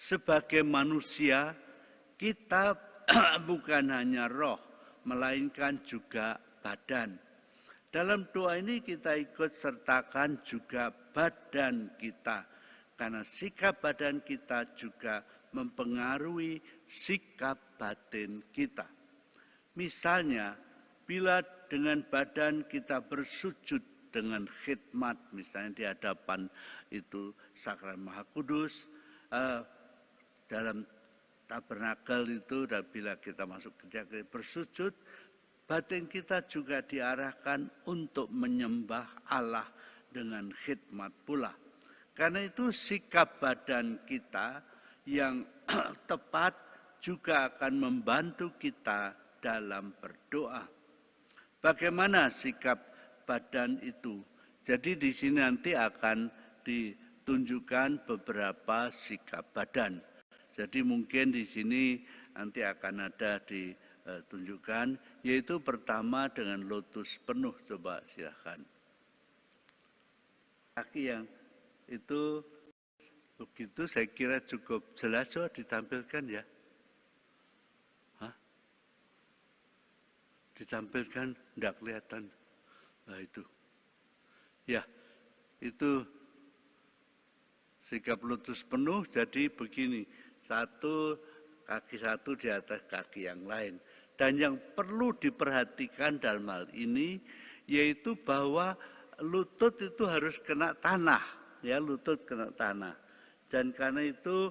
sebagai manusia kita bukan hanya roh, melainkan juga badan. Dalam doa ini kita ikut sertakan juga badan kita, karena sikap badan kita juga mempengaruhi sikap batin kita. Misalnya, bila dengan badan kita bersujud dengan khidmat, misalnya di hadapan itu Sakral Maha Kudus, dalam tabernakel itu, dan bila kita masuk kerja bersujud, batin kita juga diarahkan untuk menyembah Allah dengan khidmat pula. Karena itu sikap badan kita yang tepat juga akan membantu kita dalam berdoa. Bagaimana sikap badan itu? Jadi di sini nanti akan ditunjukkan beberapa sikap badan. Jadi mungkin di sini nanti akan ada ditunjukkan, yaitu pertama dengan lotus penuh. Coba silakan. Kaki yang itu begitu saya kira cukup jelas, coba ditampilkan ya. Ditampilkan, tidak kelihatan. Nah itu. Ya, itu sikap lotus penuh jadi begini. Kaki satu di atas kaki yang lain. Dan yang perlu diperhatikan dalam hal ini, yaitu bahwa lutut itu harus kena tanah. Ya, lutut kena tanah. Dan karena itu,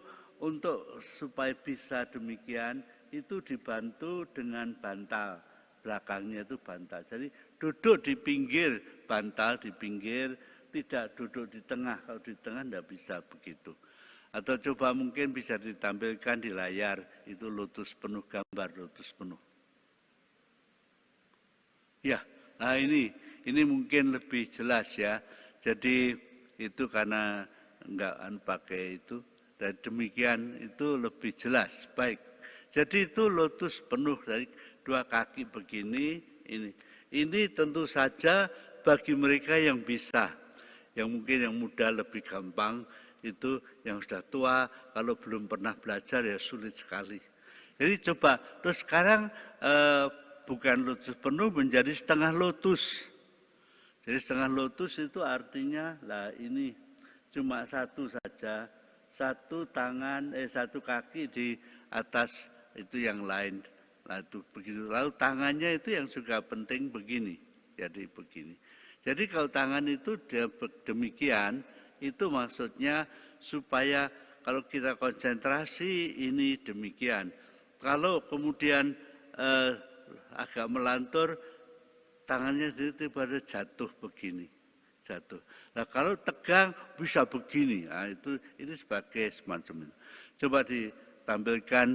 supaya bisa demikian, itu dibantu dengan bantal. Belakangnya itu bantal. Jadi duduk di pinggir, bantal di pinggir, tidak duduk di tengah. Kalau di tengah tidak bisa begitu. Atau coba mungkin bisa ditampilkan di layar, itu lotus penuh, gambar lotus penuh. Ya, nah ini mungkin lebih jelas ya. Jadi itu karena enggak pakai itu, dan demikian itu lebih jelas. Baik, jadi itu lotus penuh dari dua kaki begini, ini. Ini tentu saja bagi mereka yang bisa, yang mungkin yang muda lebih gampang, itu yang sudah tua, kalau belum pernah belajar ya sulit sekali. Jadi coba, terus sekarang bukan lotus penuh menjadi setengah lotus. Jadi setengah lotus itu artinya, lah ini cuma satu saja, satu kaki di atas itu yang lain. Nah, itu begitu. Lalu tangannya itu yang juga penting begini. Jadi begini. Jadi kalau tangan itu demikian, itu maksudnya supaya kalau kita konsentrasi ini demikian. Kalau kemudian agak melantur, tangannya tiba-tiba jatuh begini. Jatuh. Nah kalau tegang bisa begini. Nah, ini sebagai semacam itu. Coba ditampilkan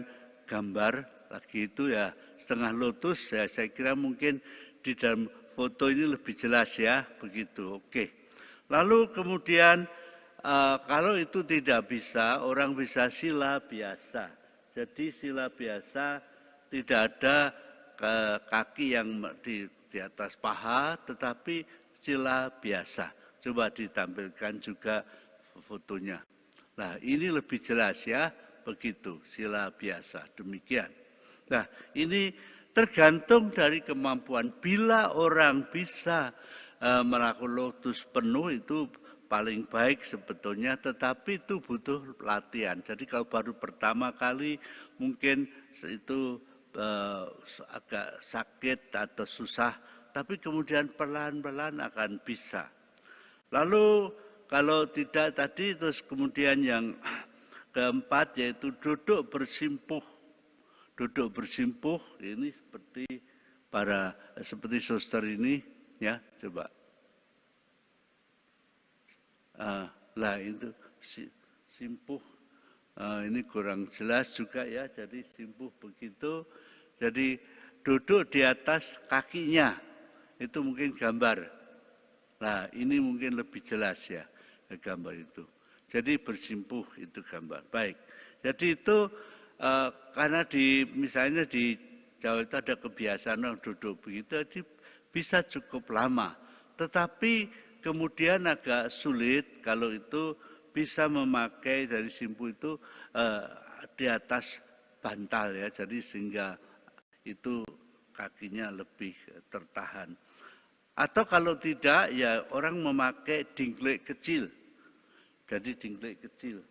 gambar lagi itu ya, setengah lotus ya, saya kira mungkin di dalam foto ini lebih jelas ya, begitu. Oke. Lalu kemudian kalau itu tidak bisa, orang bisa sila biasa. Jadi sila biasa tidak ada kaki yang di atas paha, tetapi sila biasa. Coba ditampilkan juga fotonya. Nah ini lebih jelas ya, begitu, sila biasa, demikian. Nah, ini tergantung dari kemampuan. Bila orang bisa melakukan lotus penuh itu paling baik sebetulnya, tetapi itu butuh latihan. Jadi kalau baru pertama kali mungkin itu agak sakit atau susah, tapi kemudian pelan-pelan akan bisa. Lalu kalau tidak tadi, terus kemudian yang keempat yaitu duduk bersimpuh. Duduk bersimpuh ini seperti suster ini ya, coba. Lah itu simpuh. Ini kurang jelas juga ya, jadi simpuh begitu. Jadi duduk di atas kakinya. Itu mungkin gambar. Nah, ini mungkin lebih jelas ya gambar itu. Jadi bersimpuh itu gambar. Baik. Jadi itu karena misalnya di Jawa itu ada kebiasaan orang duduk begitu, jadi bisa cukup lama. Tetapi kemudian agak sulit kalau itu bisa memakai dari simpu itu di atas bantal ya, jadi sehingga itu kakinya lebih tertahan. Atau kalau tidak ya orang memakai dingklek kecil. Jadi dingklek kecil.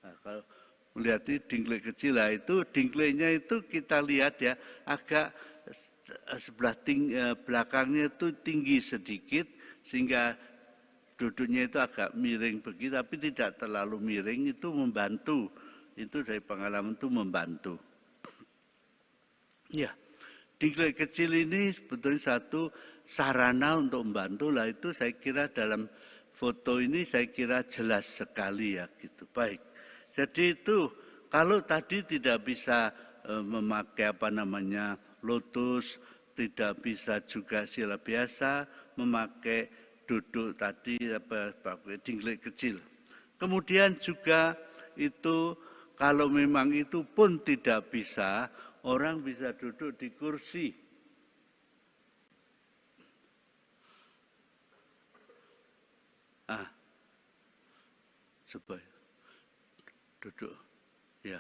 Nah, kalau melihat ini dingklek kecil lah, itu dingkleknya itu kita lihat ya agak sebelah belakangnya itu tinggi sedikit sehingga duduknya itu agak miring begitu, tapi tidak terlalu miring, itu membantu. Itu dari pengalaman itu membantu. Ya, dingklek kecil ini sebetulnya satu sarana untuk membantu lah, itu saya kira dalam foto ini saya kira jelas sekali ya gitu. Baik. Jadi itu kalau tadi tidak bisa memakai lotus, tidak bisa juga sila biasa, memakai duduk tadi pakai dingklek kecil. Kemudian juga itu kalau memang itu pun tidak bisa, orang bisa duduk di kursi. Supaya duduk ya,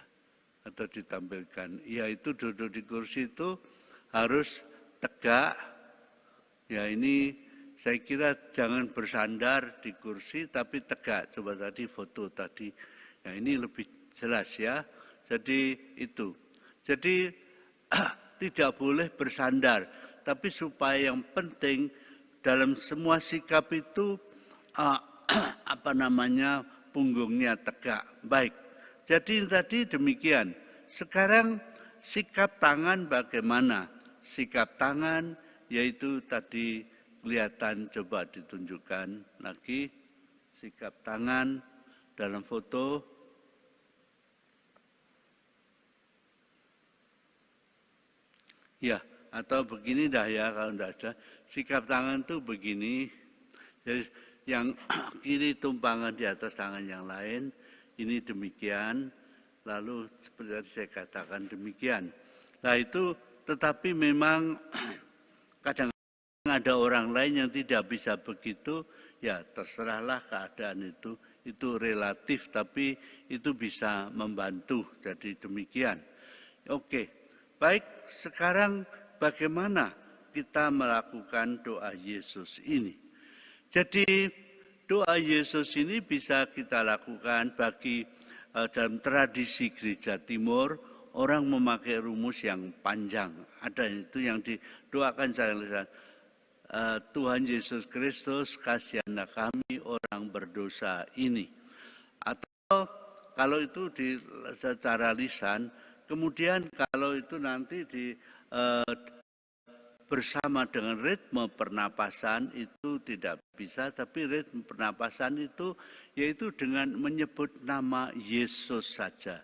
atau ditampilkan ya, itu duduk di kursi itu harus tegak ya. Ini saya kira jangan bersandar di kursi tapi tegak. Coba tadi foto tadi ya, ini lebih jelas ya. Jadi itu, jadi tidak boleh bersandar, tapi supaya yang penting dalam semua sikap itu punggungnya tegak. Baik, jadi tadi demikian. Sekarang sikap tangan bagaimana? Sikap tangan yaitu tadi kelihatan, coba ditunjukkan lagi sikap tangan dalam foto. Ya, atau begini dah ya, kalau tidak ada. Sikap tangan itu begini. Jadi yang kiri tumpangan di atas tangan yang lain, ini demikian, lalu seperti saya katakan demikian. Nah itu, tetapi memang kadang ada orang lain yang tidak bisa begitu, ya terserahlah keadaan itu relatif, tapi itu bisa membantu, jadi demikian. Oke, baik, sekarang bagaimana kita melakukan doa Yesus ini? Jadi doa Yesus ini bisa kita lakukan bagi dalam tradisi gereja timur, orang memakai rumus yang panjang. Ada itu yang didoakan secara Tuhan Yesus Kristus, kasihanlah kami orang berdosa ini. Atau kalau itu secara lisan, kemudian kalau itu nanti bersama dengan ritme pernapasan itu tidak bisa, tapi ritme pernapasan itu yaitu dengan menyebut nama Yesus saja.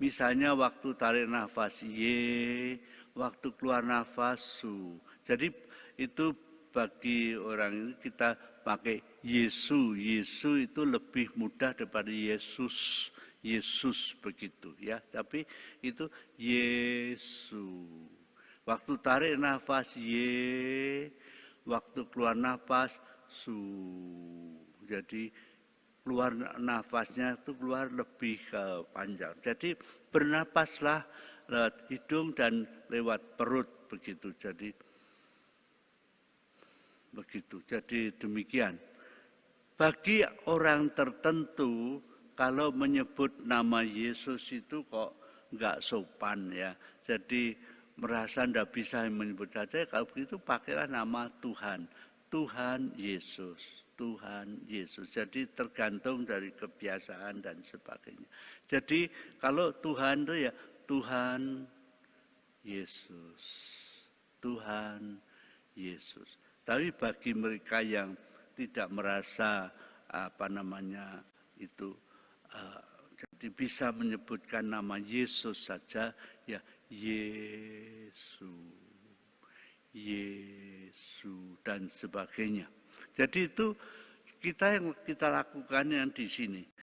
Misalnya waktu tarik nafas ye, waktu keluar nafas su. Jadi itu bagi orang ini kita pakai Yesu. Yesu itu lebih mudah daripada Yesus. Yesus begitu ya. Tapi itu Yesus. Waktu tarik nafas ye, waktu keluar nafas su. Jadi keluar nafasnya itu keluar lebih panjang. Jadi bernapaslah lewat hidung dan lewat perut begitu. Jadi begitu. Jadi demikian. Bagi orang tertentu kalau menyebut nama Yesus itu kok enggak sopan ya. Jadi merasa tidak bisa menyebut saja, kalau begitu pakailah nama Tuhan. Tuhan Yesus, Tuhan Yesus. Jadi tergantung dari kebiasaan dan sebagainya. Jadi kalau Tuhan itu ya Tuhan Yesus, Tuhan Yesus. Tapi bagi mereka yang tidak merasa jadi bisa menyebutkan nama Yesus saja, ya Yesus, Yesus dan sebagainya. Jadi itu yang kita lakukan yang di sini.